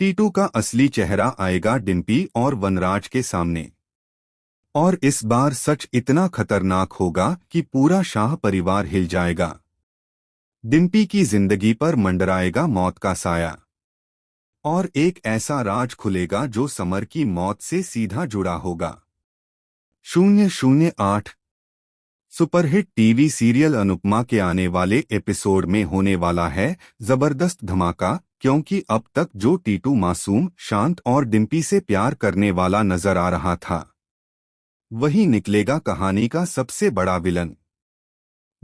टीटू का असली चेहरा आएगा डिम्पी और वनराज के सामने। और इस बार सच इतना खतरनाक होगा कि पूरा शाह परिवार हिल जाएगा। डिम्पी की जिंदगी पर मंडराएगा मौत का साया। और एक ऐसा राज खुलेगा जो समर की मौत से सीधा जुड़ा होगा। 008 सुपरहिट टीवी सीरियल अनुपमा के आने वाले एपिसोड में होने वाला है जबरदस्त धमाका, क्योंकि अब तक जो टीटू मासूम, शांत और डिम्पी से प्यार करने वाला नजर आ रहा था, वही निकलेगा कहानी का सबसे बड़ा विलन।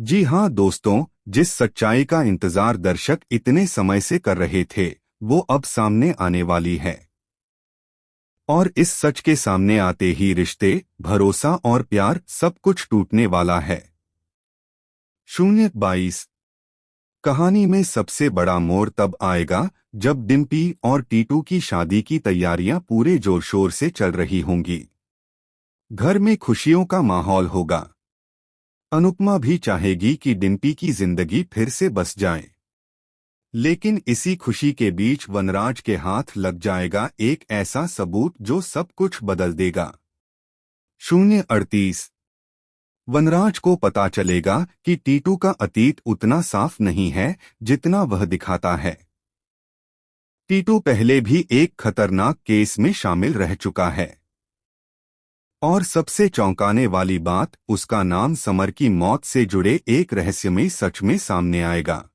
जी हां दोस्तों, जिस सच्चाई का इंतजार दर्शक इतने समय से कर रहे थे, वो अब सामने आने वाली है। और इस सच के सामने आते ही रिश्ते, भरोसा और प्यार सब कुछ टूटने वाला है। 022 कहानी में सबसे बड़ा मोड़ तब आएगा जब डिम्पी और टीटू की शादी की तैयारियां पूरे जोर शोर से चल रही होंगी। घर में खुशियों का माहौल होगा। अनुपमा भी चाहेगी कि डिम्पी की जिंदगी फिर से बस जाए। लेकिन इसी खुशी के बीच वनराज के हाथ लग जाएगा एक ऐसा सबूत जो सब कुछ बदल देगा। 038 वनराज को पता चलेगा कि टीटू का अतीत उतना साफ नहीं है जितना वह दिखाता है। टीटू पहले भी एक खतरनाक केस में शामिल रह चुका है। और सबसे चौंकाने वाली बात, उसका नाम समर की मौत से जुड़े एक रहस्यमयी सच में सामने आएगा।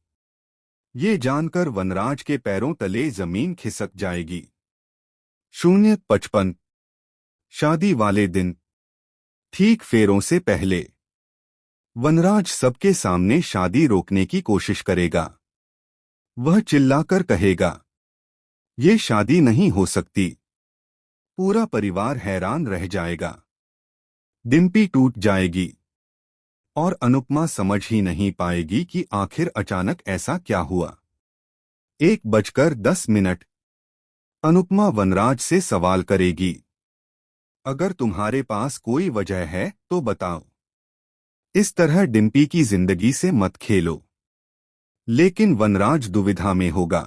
ये जानकर वनराज के पैरों तले जमीन खिसक जाएगी। 055 शादी वाले दिन, ठीक फेरों से पहले, वनराज सबके सामने शादी रोकने की कोशिश करेगा। वह चिल्लाकर कहेगा, ये शादी नहीं हो सकती। पूरा परिवार हैरान रह जाएगा। डिम्पी टूट जाएगी। और अनुपमा समझ ही नहीं पाएगी कि आखिर अचानक ऐसा क्या हुआ। 1:10 अनुपमा वनराज से सवाल करेगी, अगर तुम्हारे पास कोई वजह है तो बताओ। इस तरह डिम्पी की जिंदगी से मत खेलो। लेकिन वनराज दुविधा में होगा,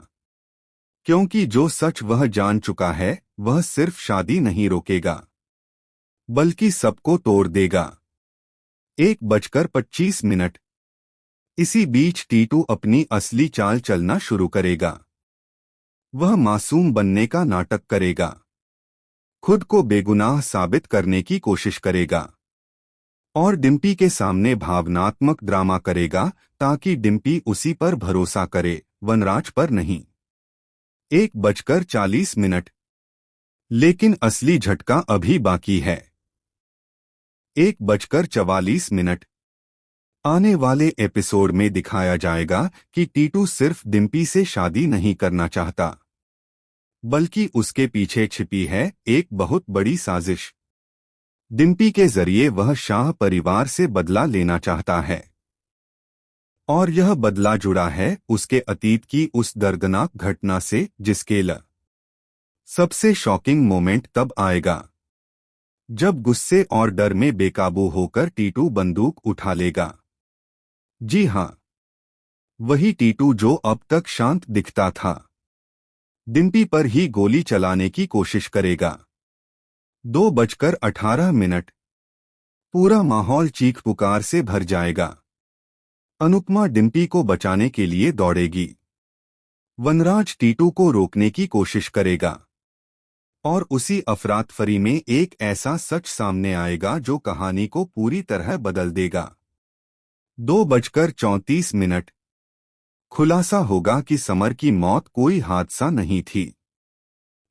क्योंकि जो सच वह जान चुका है, वह सिर्फ शादी नहीं रोकेगा, बल्कि सबको तोड़ देगा। 1:25 इसी बीच टीटू अपनी असली चाल चलना शुरू करेगा। वह मासूम बनने का नाटक करेगा, खुद को बेगुनाह साबित करने की कोशिश करेगा और डिम्पी के सामने भावनात्मक ड्रामा करेगा ताकि डिम्पी उसी पर भरोसा करे, वनराज पर नहीं। 1:40 लेकिन असली झटका अभी बाकी है। 1:44 आने वाले एपिसोड में दिखाया जाएगा कि टीटू सिर्फ डिम्पी से शादी नहीं करना चाहता, बल्कि उसके पीछे छिपी है एक बहुत बड़ी साजिश। डिम्पी के जरिए वह शाह परिवार से बदला लेना चाहता है। और यह बदला जुड़ा है उसके अतीत की उस दर्दनाक घटना से, जिसके सबसे शॉकिंग मोमेंट तब आएगा जब गुस्से और डर में बेकाबू होकर टीटू बंदूक उठा लेगा। जी हां, वही टीटू जो अब तक शांत दिखता था, डिम्पी पर ही गोली चलाने की कोशिश करेगा। 2:18 पूरा माहौल चीख पुकार से भर जाएगा। अनुपमा डिम्पी को बचाने के लिए दौड़ेगी। वनराज टीटू को रोकने की कोशिश करेगा। और उसी अफरातफरी में एक ऐसा सच सामने आएगा जो कहानी को पूरी तरह बदल देगा। 2:34 खुलासा होगा कि समर की मौत कोई हादसा नहीं थी।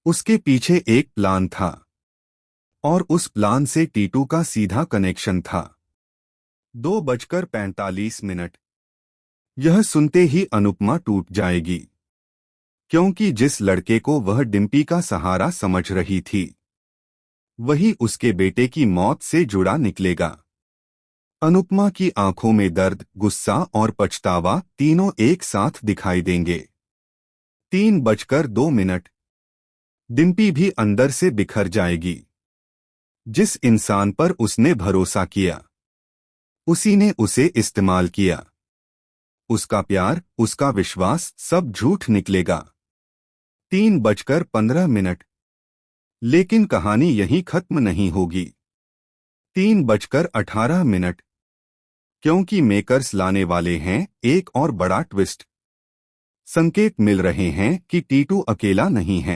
उसके पीछे एक प्लान था और उस प्लान से टीटू का सीधा कनेक्शन था। 2:45 यह सुनते ही अनुपमा टूट जाएगी, क्योंकि जिस लड़के को वह डिम्पी का सहारा समझ रही थी, वही उसके बेटे की मौत से जुड़ा निकलेगा। अनुपमा की आंखों में दर्द, गुस्सा और पछतावा तीनों एक साथ दिखाई देंगे। 3:02 डिम्पी भी अंदर से बिखर जाएगी। जिस इंसान पर उसने भरोसा किया, उसी ने उसे इस्तेमाल किया। उसका प्यार, उसका विश्वास सब झूठ निकलेगा। 3:15। लेकिन कहानी यहीं खत्म नहीं होगी। 3:18, क्योंकि मेकर्स लाने वाले हैं एक और बड़ा ट्विस्ट। संकेत मिल रहे हैं कि टीटू अकेला नहीं है।